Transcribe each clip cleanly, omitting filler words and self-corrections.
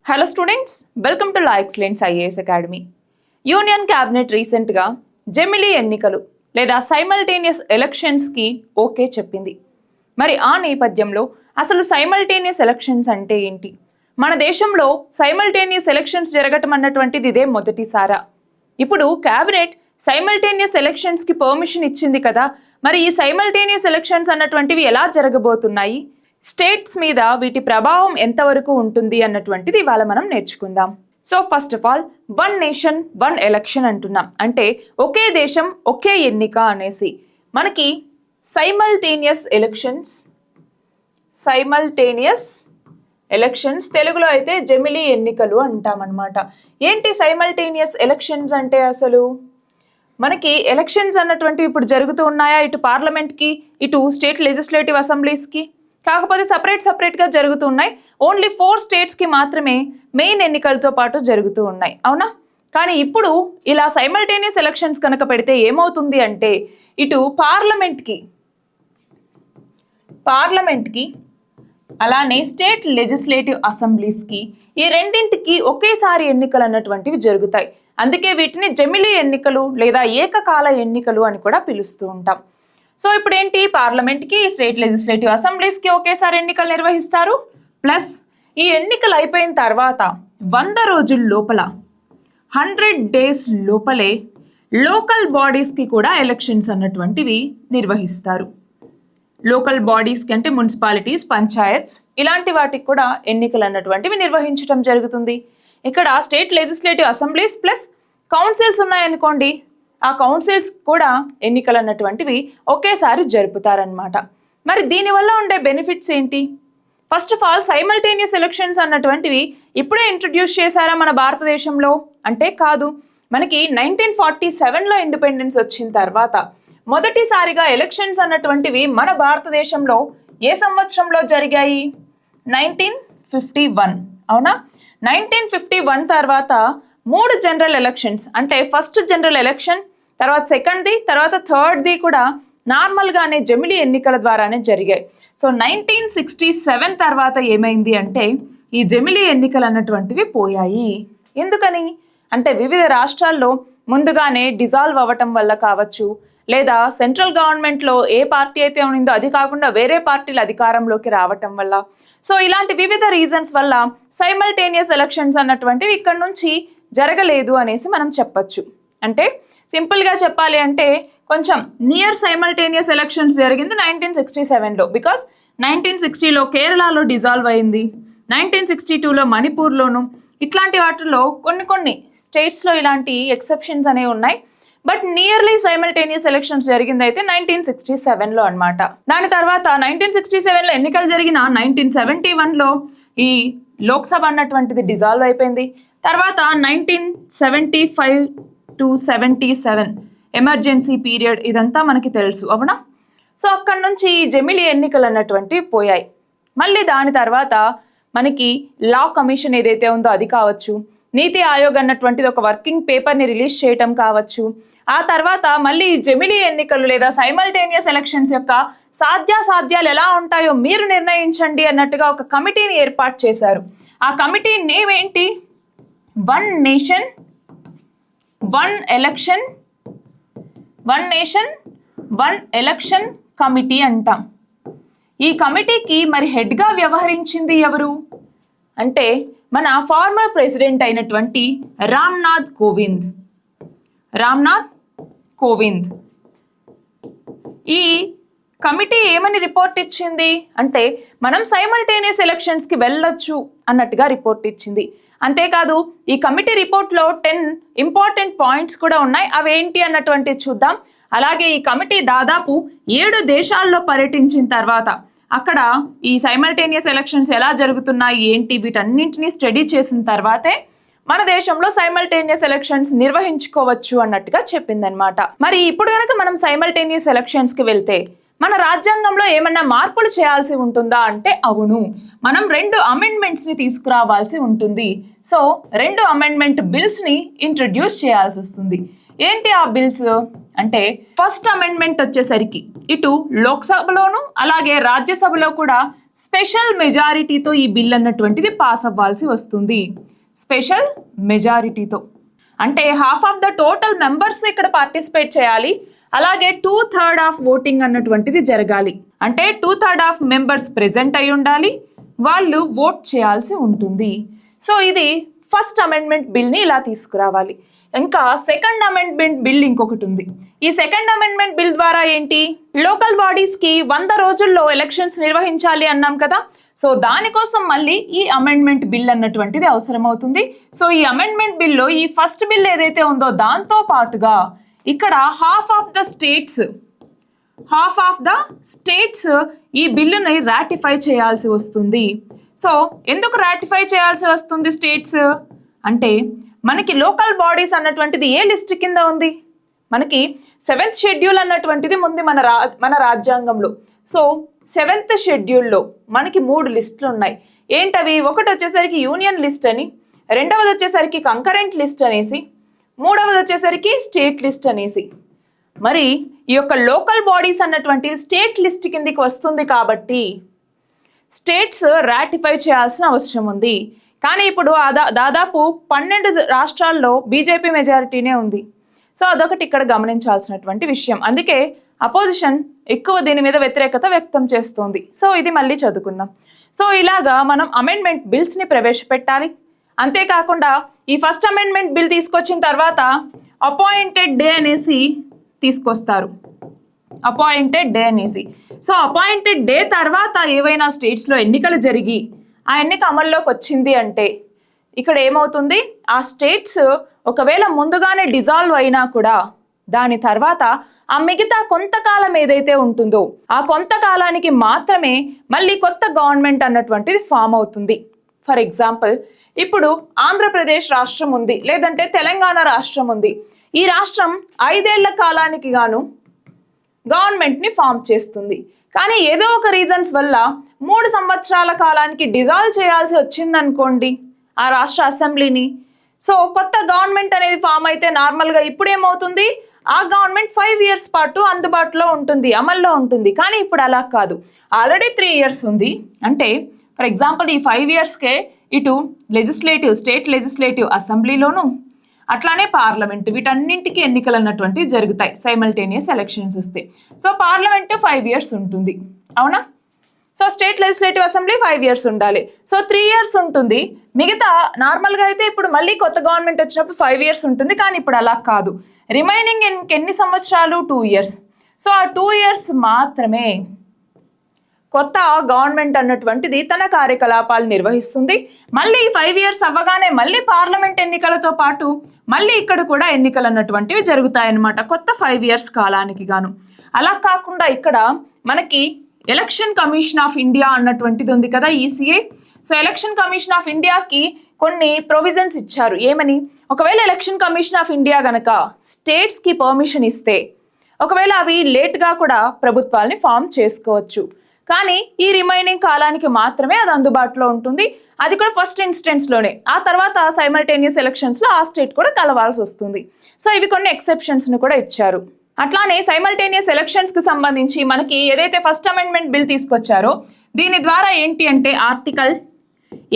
Hello students, welcome to law excellence IAS academy. Union cabinet రీసెంట్గా జమిలీ ఎన్నికలు లేదా సైమల్టేనియస్ ఎలక్షన్స్కి ఓకే చెప్పింది. మరి ఆ నేపథ్యంలో అసలు సైమల్టేనియస్ ఎలక్షన్స్ అంటే ఏంటి? మన దేశంలో సైమల్టేనియస్ ఎలక్షన్స్ జరగటం అన్నటువంటిది ఇదే మొదటిసారా? ఇప్పుడు క్యాబినెట్ సైమల్టేనియస్ ఎలక్షన్స్కి పర్మిషన్ ఇచ్చింది కదా, మరి ఈ సైమల్టేనియస్ ఎలక్షన్స్ అన్నటువంటివి ఎలా జరగబోతున్నాయి, స్టేట్స్ మీద వీటి ప్రభావం ఎంతవరకు ఉంటుంది అన్నటువంటిది ఇవాళ మనం నేర్చుకుందాం. So first of all, one nation one election అంటున్నాం. అంటే ఒకే దేశం ఒకే ఎన్నిక అనేసి మనకి సైమల్టేనియస్ ఎలక్షన్స్ తెలుగులో అయితే జమిలీ ఎన్నికలు అంటామన్నమాట. ఏంటి సైమల్టేనియస్ ఎలక్షన్స్ అంటే? అసలు మనకి ఎలక్షన్స్ అన్నటువంటివి ఇప్పుడు జరుగుతూ ఉన్నాయా, ఇటు పార్లమెంట్కి ఇటు స్టేట్ లెజిస్లేటివ్ అసెంబ్లీస్కి. కాకపోతే సపరేట్గా జరుగుతూ ఉన్నాయి. ఓన్లీ 4 స్టేట్స్కి మాత్రమే మెయిన్ ఎన్నికలతో పాటు జరుగుతూ ఉన్నాయి, అవునా? కానీ ఇప్పుడు ఇలా సైమల్టేనియస్ ఎలక్షన్స్ కనుక పెడితే ఏమవుతుంది అంటే, ఇటు పార్లమెంట్కి అలానే స్టేట్ లెజిస్లేటివ్ అసెంబ్లీస్కి ఈ రెండింటికి ఒకేసారి ఎన్నికలు అన్నటువంటివి జరుగుతాయి. అందుకే వీటిని జమిలీ ఎన్నికలు లేదా ఏకకాల ఎన్నికలు అని కూడా పిలుస్తూ ఉంటాం. సో ఇప్పుడు ఏంటి, పార్లమెంట్కి స్టేట్ లెజిస్లేటివ్ అసెంబ్లీస్కి ఒకేసారి ఎన్నికలు నిర్వహిస్తారు. ప్లస్ ఈ ఎన్నికలు అయిపోయిన తర్వాత 100 రోజుల లోపల 100 డేస్ లోపలే లోకల్ బాడీస్కి కూడా ఎలక్షన్స్ అన్నటువంటివి నిర్వహిస్తారు. లోకల్ బాడీస్కి అంటే మున్సిపాలిటీస్, పంచాయత్స్ ఇలాంటి వాటికి కూడా ఎన్నికలు అన్నటువంటివి నిర్వహించడం జరుగుతుంది. ఇక్కడ state legislative assemblies plus councils ఉన్నాయనుకోండి, ఆ కౌన్సిల్స్ కూడా ఎన్నికలు అన్నటువంటివి ఒకేసారి జరుపుతారనమాట. మరి దీనివల్ల ఉండే బెనిఫిట్స్ ఏంటి? First of all, simultaneous elections అన్నటువంటివి ఇప్పుడే ఇంట్రడ్యూస్ చేశారా మన భారతదేశంలో అంటే కాదు. మనకి 1947లో ఇండిపెండెన్స్ వచ్చిన తర్వాత మొదటిసారిగా ఎలక్షన్స్ అన్నటువంటివి మన భారతదేశంలో ఏ సంవత్సరంలో జరిగాయి? 1951, అవునా? 1951 తర్వాత 3 జనరల్ ఎలక్షన్స్, అంటే ఫస్ట్ జనరల్ ఎలక్షన్, తర్వాత సెకండ్ది, తర్వాత థర్డ్ది కూడా నార్మల్గానే జమిలీ ఎన్నికల ద్వారానే జరిగాయి. సో 1967 తర్వాత ఏమైంది అంటే, ఈ జమిలీ ఎన్నికలు అన్నటువంటివి పోయాయి. ఎందుకని అంటే, వివిధ రాష్ట్రాల్లో ముందుగానే డిజాల్వ్ అవ్వటం వల్ల కావచ్చు, లేదా సెంట్రల్ గవర్నమెంట్లో ఏ పార్టీ అయితే ఉందో అది కాకుండా వేరే పార్టీలు అధికారంలోకి రావటం వల్ల, సో ఇలాంటి వివిధ రీజన్స్ వల్ల సైమల్టేనియస్ ఎలక్షన్స్ అన్నటువంటివి ఇక్కడ నుంచి జరగలేదు అనేసి మనం చెప్పచ్చు. అంటే సింపుల్గా చెప్పాలి అంటే, కొంచెం నియర్ సైమల్టేనియస్ ఎలక్షన్స్ జరిగింది 1967లో. బికాస్ 1960లో కేరళలో డిజాల్వ్ అయింది, 1962లో మణిపూర్లోను, ఇట్లాంటి వాటిల్లో కొన్ని స్టేట్స్లో ఇలాంటి ఎక్సెప్షన్స్ అనేవి ఉన్నాయి. బట్ నియర్లీ సైమల్టేనియస్ ఎలక్షన్స్ జరిగింది అయితే 1967లో అనమాట. దాని తర్వాత 1967లో ఎన్నికలు జరిగిన 1971లో ఈ లోక్సభ అన్నటువంటిది డిజాల్వ్ అయిపోయింది. తర్వాత 1975 to 77 ఎమర్జెన్సీ పీరియడ్, ఇదంతా మనకి తెలుసు, అవునా? సో అక్కడ నుంచి జమిలీ ఎన్నికలు అన్నటువంటివి పోయాయి. మళ్ళీ దాని తర్వాత మనకి లా కమిషన్ ఏదైతే ఉందో అది కావచ్చు, నీతి ఆయోగ్ అన్నటువంటిది ఒక వర్కింగ్ పేపర్ని రిలీజ్ చేయటం కావచ్చు, ఆ తర్వాత మళ్ళీ జమిలీ ఎన్నికలు లేదా సైమల్టేనియస్ ఎలక్షన్స్ యొక్క సాధ్యాసాధ్యాలు ఎలా ఉంటాయో మీరు నిర్ణయించండి అన్నట్టుగా ఒక కమిటీని ఏర్పాటు చేశారు. ఆ కమిటీ నేమ్ ఏంటి? One nation one election committee అంటాం. ఈ కమిటీకి మరి హెడ్గా వ్యవహరించింది ఎవరు అంటే, మన ఫార్మర్ ప్రెసిడెంట్ అయినటువంటి రామ్నాథ్ కోవింద్. ఈ కమిటీ ఏమని రిపోర్ట్ ఇచ్చింది అంటే, మనం సైమల్టేనియస్ ఎలక్షన్స్కి వెళ్ళొచ్చు అన్నట్టుగా రిపోర్ట్ ఇచ్చింది. అంతేకాదు, ఈ కమిటీ రిపోర్ట్లో 10 ఇంపార్టెంట్ పాయింట్స్ కూడా ఉన్నాయి. అవేంటి అన్నటువంటిది చూద్దాం. అలాగే ఈ కమిటీ దాదాపు 7 దేశాల్లో పర్యటించిన తర్వాత అక్కడ ఈ సైమల్టేనియస్ ఎలక్షన్స్ ఎలా జరుగుతున్నాయి ఏంటి వీటన్నింటినీ స్టడీ చేసిన తర్వాతే మన దేశంలో సైమల్టేనియస్ ఎలక్షన్స్ నిర్వహించుకోవచ్చు అన్నట్టుగా చెప్పిందనమాట. మరి ఇప్పుడు కనుక మనం సైమల్టేనియస్ ఎలక్షన్స్కి వెళ్తే మన రాజ్యాంగంలో ఏమన్నా మార్పులు చేయాల్సి ఉంటుందా అంటే అవును, మనం 2 అమెండ్మెంట్స్ని తీసుకురావాల్సి ఉంటుంది. సో 2 అమెండ్మెంట్ బిల్స్ని ఇంట్రడ్యూస్ చేయాల్సి వస్తుంది. ఏంటి ఆ బిల్స్ అంటే ఫస్ట్ అమెండ్మెంట్ వచ్చేసరికి ఇటు లోక్సభలోను అలాగే రాజ్యసభలో కూడా స్పెషల్ మెజారిటీతో ఈ బిల్ అన్నటువంటిది పాస్ అవ్వాల్సి వస్తుంది. స్పెషల్ మెజారిటీతో అంటే half of the total members ఇక్కడ పార్టిసిపేట్ చేయాలి. అలాగే 2/3 ఆఫ్ ఓటింగ్ అన్నటువంటిది జరగాలి. అంటే 2/3 ఆఫ్ మెంబర్స్ ప్రెజెంట్ అయి ఉండాలి, వాళ్ళు ఓట్ చేయాల్సి ఉంటుంది. సో ఇది ఫస్ట్ అమెండ్మెంట్ బిల్ని ఇలా తీసుకురావాలి. ఇంకా సెకండ్ అమెండ్మెంట్ బిల్ ఇంకొకటి ఉంది. ఈ సెకండ్ అమెండ్మెంట్ బిల్ ద్వారా ఏంటి, లోకల్ బాడీస్కి 100 రోజుల్లో ఎలక్షన్స్ నిర్వహించాలి అన్నాం కదా. సో దానికోసం మళ్ళీ ఈ అమెండ్మెంట్ బిల్ అన్నటువంటిది అవసరం అవుతుంది. సో ఈ అమెండ్మెంట్ బిల్లో ఈ ఫస్ట్ బిల్ ఏదైతే ఉందో దాంతో పాటుగా ఇక్కడ హాఫ్ ఆఫ్ ద స్టేట్స్ ఈ బిల్లుని రాటిఫై చేయాల్సి వస్తుంది. సో ఎందుకు రాటిఫై చేయాల్సి వస్తుంది స్టేట్స్ అంటే, మనకి లోకల్ బాడీస్ అన్నటువంటిది ఏ లిస్ట్ కింద ఉంది, మనకి 7th షెడ్యూల్ అన్నటువంటిది ఉంది మన రాజ్యాంగంలో. సో 7th షెడ్యూల్లో మనకి 3 లిస్టులు ఉన్నాయి. ఏంటవి, ఒకటి వచ్చేసరికి యూనియన్ లిస్ట్ అని, రెండవది వచ్చేసరికి కంకరెంట్ లిస్ట్ అనేసి, మూడవది వచ్చేసరికి స్టేట్ లిస్ట్ అనేసి. మరి ఈ యొక్క లోకల్ బాడీస్ అన్నటువంటి స్టేట్ లిస్ట్ కిందికి వస్తుంది కాబట్టి స్టేట్స్ రాటిఫై చేయాల్సిన అవసరం ఉంది. కానీ ఇప్పుడు దాదాపు 12 రాష్ట్రాల్లో బీజేపీ మెజారిటీనే ఉంది. సో అదొకటి ఇక్కడ గమనించాల్సినటువంటి విషయం. అందుకే అపోజిషన్ ఎక్కువ దీని మీద వ్యతిరేకత వ్యక్తం చేస్తోంది. సో ఇది మళ్ళీ చదువుకుందాం. సో ఇలాగా మనం అమెండ్మెంట్ బిల్స్ని ప్రవేశపెట్టాలి. అంతేకాకుండా ఈ ఫస్ట్ అమెండ్మెంట్ బిల్ తీసుకొచ్చిన తర్వాత అపాయింటెడ్ డే అనేసి తీసుకొస్తారు. అపాయింటెడ్ డే అనేసి. సో అపాయింటెడ్ డే తర్వాత ఏవైనా స్టేట్స్లో ఎన్నికలు జరిగి ఆ ఎన్నిక అమల్లోకి వచ్చింది అంటే ఇక్కడ ఏమవుతుంది, ఆ స్టేట్స్ ఒకవేళ ముందుగానే డిజాల్వ్ అయినా కూడా దాని తర్వాత ఆ మిగతా కొంతకాలం ఏదైతే ఉంటుందో ఆ కొంతకాలానికి మాత్రమే మళ్ళీ కొత్త గవర్నమెంట్ అన్నటువంటిది ఫామ్ అవుతుంది. ఫర్ ఎగ్జాంపుల్, ఇప్పుడు ఆంధ్రప్రదేశ్ రాష్ట్రం ఉంది, లేదంటే తెలంగాణ రాష్ట్రం ఉంది. ఈ రాష్ట్రం 5 ఏళ్ల కాలానికి గాను గవర్నమెంట్ని ఫామ్ చేస్తుంది. కానీ ఏదో ఒక రీజన్స్ వల్ల 3 సంవత్సరాల కాలానికి డిజాల్వ్ చేయాల్సి వచ్చిందనుకోండి ఆ రాష్ట్ర అసెంబ్లీని. సో కొత్త గవర్నమెంట్ అనేది ఫామ్ అయితే నార్మల్గా ఇప్పుడు ఏమవుతుంది, ఆ గవర్నమెంట్ 5 ఇయర్స్ పాటు అందుబాటులో ఉంటుంది, అమల్లో ఉంటుంది. కానీ ఇప్పుడు అలా కాదు, ఆల్రెడీ 3 ఇయర్స్ ఉంది. అంటే ఫర్ ఎగ్జాంపుల్ ఈ 5 ఇయర్స్కే ఇటు లెజిస్లేటివ్, స్టేట్ లెజిస్లేటివ్ అసెంబ్లీలోను అట్లానే పార్లమెంట్, వీటన్నింటికి ఎన్నికలు అన్నటువంటివి జరుగుతాయి సైమల్టేనియస్ ఎలక్షన్స్ వస్తే. సో పార్లమెంట్ 5 ఇయర్స్ ఉంటుంది, అవునా. So state legislative assembly 5 years ఉండాలి. సో 3 ఇయర్స్ ఉంటుంది. మిగతా నార్మల్గా అయితే ఇప్పుడు మళ్ళీ కొత్త గవర్నమెంట్ వచ్చినప్పుడు 5 ఇయర్స్ ఉంటుంది. కానీ ఇప్పుడు అలా కాదు, రిమైనింగ్ ఎన్ని సంవత్సరాలు, 2 ఇయర్స్. సో ఆ 2 ఇయర్స్ మాత్రమే కొత్త గవర్నమెంట్ అన్నటువంటిది తన కార్యకలాపాలు నిర్వహిస్తుంది. మళ్ళీ 5 ఇయర్స్ అవ్వగానే మళ్ళీ పార్లమెంట్ ఎన్నికలతో పాటు మళ్ళీ ఇక్కడ కూడా ఎన్నికలు అన్నటువంటివి జరుగుతాయన్నమాట కొత్త 5 ఇయర్స్ కాలానికి గాను. అలా కాకుండా ఇక్కడ మనకి ఎలక్షన్ కమిషన్ ఆఫ్ ఇండియా అన్నటువంటిది ఉంది కదా, ECI. So election commission of ఇండియాకి కొన్ని ప్రొవిజన్స్ ఇచ్చారు. ఏమని, ఒకవేళ ఎలక్షన్ కమిషన్ ఆఫ్ ఇండియా గనక స్టేట్స్కి పర్మిషన్ ఇస్తే ఒకవేళ అవి లేట్గా కూడా ప్రభుత్వాల్ని ఫామ్ చేసుకోవచ్చు. కానీ ఈ రిమైనింగ్ కాలానికి మాత్రమే అది అందుబాటులో ఉంటుంది. అది కూడా ఫస్ట్ ఇన్స్టెన్స్లోనే. ఆ తర్వాత సైమల్టేనియస్ ఎలక్షన్స్లో ఆ స్టేట్ కూడా కలవాల్సి వస్తుంది. సో ఇవి కొన్ని ఎక్సెప్షన్స్ను కూడా ఇచ్చారు. అట్లానే సైమల్టేనియస్ ఎలక్షన్స్కి సంబంధించి మనకి ఏదైతే ఫస్ట్ అమెండ్మెంట్ బిల్ తీసుకొచ్చారో దీని ద్వారా ఏంటి అంటే ఆర్టికల్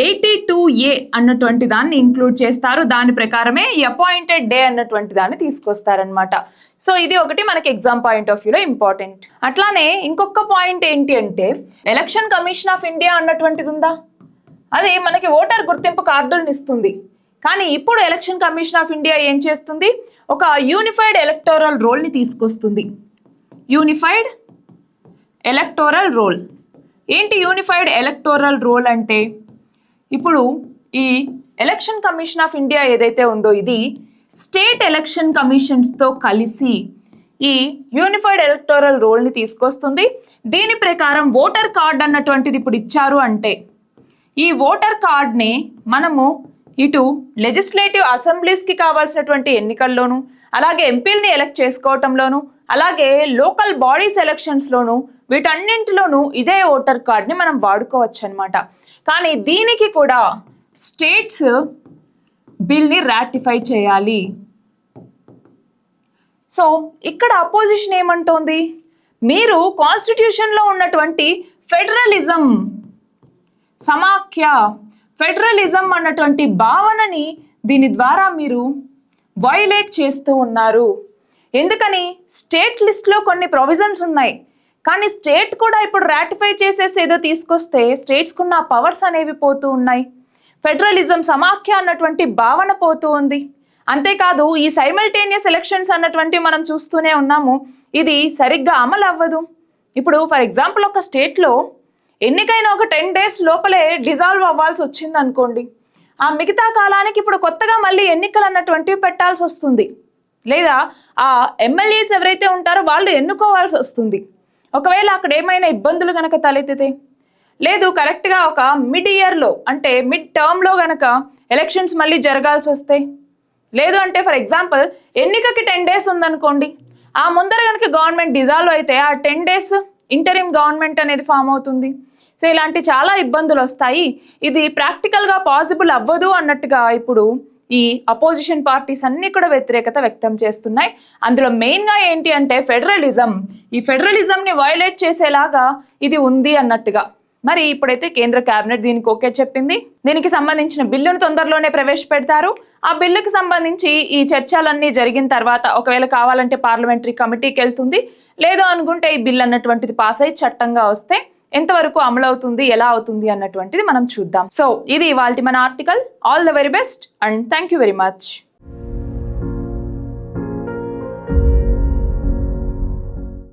82A అన్నటువంటి దాన్ని ఇంక్లూడ్ చేస్తారు. దాని ప్రకారమే ఈ అపాయింటెడ్ డే అన్నటువంటి దాన్ని తీసుకొస్తారనమాట. సో ఇది ఒకటి మనకి ఎగ్జామ్ పాయింట్ ఆఫ్ వ్యూలో ఇంపార్టెంట్. అట్లానే ఇంకొక పాయింట్ ఏంటి అంటే ఎలక్షన్ కమిషన్ ఆఫ్ ఇండియా అన్నటువంటిది ఉందా, అది మనకి ఓటర్ గుర్తింపు కార్డులను ఇస్తుంది. కానీ ఇప్పుడు ఎలక్షన్ కమిషన్ ఆఫ్ ఇండియా ఏం చేస్తుంది, ఒక యూనిఫైడ్ ఎలక్టోరల్ రోల్ని తీసుకొస్తుంది. యూనిఫైడ్ ఎలక్టోరల్ రోల్ ఏంటి, యూనిఫైడ్ ఎలక్టోరల్ రోల్ అంటే ఇప్పుడు ఈ ఎలక్షన్ కమిషన్ ఆఫ్ ఇండియా ఏదైతే ఉందో ఇది స్టేట్ ఎలక్షన్ కమిషన్స్తో కలిసి ఈ యూనిఫైడ్ ఎలక్టోరల్ రోల్ని తీసుకొస్తుంది. దీని ప్రకారం ఓటర్ కార్డ్ అన్నటువంటిది ఇప్పుడు ఇచ్చారు అంటే ఈ ఓటర్ కార్డ్ని మనము ఇటు లెజిస్లేటివ్ అసెంబ్లీస్కి కావాల్సినటువంటి ఎన్నికల్లోనూ, అలాగే ఎంపీలని ఎలక్ట్ చేసుకోవటంలోనూ, అలాగే లోకల్ బాడీస్ ఎలక్షన్స్లోనూ వీటన్నింటిలోనూ ఇదే ఓటర్ కార్డ్ని మనం వాడుకోవచ్చు అనమాట. కానీ దీనికి కూడా స్టేట్స్ బిల్ని రాటిఫై చేయాలి. సో ఇక్కడ అపోజిషన్ ఏమంటోంది, మీరు కాన్స్టిట్యూషన్లో ఉన్నటువంటి ఫెడరలిజం, సమాఖ్య, ఫెడరలిజం అన్నటువంటి భావనని దీని ద్వారా మీరు వయోలేట్ చేస్తూ ఉన్నారు. ఎందుకని, స్టేట్ లిస్ట్లో కొన్ని ప్రొవిజన్స్ ఉన్నాయి, కానీ స్టేట్ కూడా ఇప్పుడు రాటిఫై చేసేసి ఏదో తీసుకొస్తే స్టేట్స్కున్న పవర్స్ అనేవి పోతూ ఉన్నాయి. ఫెడరలిజం, సమాఖ్య అన్నటువంటి భావన పోతూ ఉంది. అంతేకాదు ఈ సైమల్టేనియస్ ఎలక్షన్స్ అన్నటువంటి మనం చూస్తూనే ఉన్నాము, ఇది సరిగ్గా అమలు అవ్వదు. ఇప్పుడు ఫర్ ఎగ్జాంపుల్ ఒక స్టేట్లో ఎన్నికైన ఒక 10 days లోపలే డిజాల్వ్ అవ్వాల్సి వచ్చింది అనుకోండి, ఆ మిగతా కాలానికి ఇప్పుడు కొత్తగా మళ్ళీ ఎన్నికలు అన్నటువంటివి పెట్టాల్సి వస్తుంది, లేదా ఆ ఎమ్మెల్యేస్ ఎవరైతే ఉంటారో వాళ్ళు ఎన్నుకోవాల్సి వస్తుంది. ఒకవేళ అక్కడ ఏమైనా ఇబ్బందులు కనుక తలెత్తితే, లేదు కరెక్ట్గా ఒక మిడ్ ఇయర్లో అంటే మిడ్ టర్మ్లో కనుక ఎలక్షన్స్ మళ్ళీ జరగాల్సి వస్తాయి, లేదు అంటే ఫర్ ఎగ్జాంపుల్ ఎన్నికకి 10 days ఉందనుకోండి, ఆ ముందర కనుక గవర్నమెంట్ డిజాల్వ్ అయితే ఆ 10 days ఇంటరిమ్ గవర్నమెంట్ అనేది ఫామ్ అవుతుంది. సో ఇలాంటి చాలా ఇబ్బందులు వస్తాయి. ఇది ప్రాక్టికల్గా పాసిబుల్ అవ్వదు అన్నట్టుగా ఇప్పుడు ఈ అపోజిషన్ పార్టీస్ అన్ని కూడా వ్యతిరేకత వ్యక్తం చేస్తున్నాయి. అందులో మెయిన్గా ఏంటి అంటే ఫెడరలిజం, ఈ ఫెడరలిజంని వయోలేట్ చేసేలాగా ఇది ఉంది అన్నట్టుగా. మరి ఇప్పుడైతే కేంద్ర కేబినెట్ దీనికి ఓకే చెప్పింది. దీనికి సంబంధించిన బిల్లును తొందరలోనే ప్రవేశపెడతారు. ఆ బిల్లుకి సంబంధించి ఈ చర్చలన్నీ జరిగిన తర్వాత ఒకవేళ కావాలంటే పార్లమెంటరీ కమిటీకి వెళ్తుంది, లేదు అనుకుంటే ఈ బిల్ అన్నటువంటిది పాస్ అయ్యి చట్టంగా వస్తే ఎంతవరకు అమలు అవుతుంది, ఎలా అవుతుంది అన్నటువంటిది మనం చూద్దాం. సో ఇది ఇవాల్టి మన article. All the very best and thank you very much.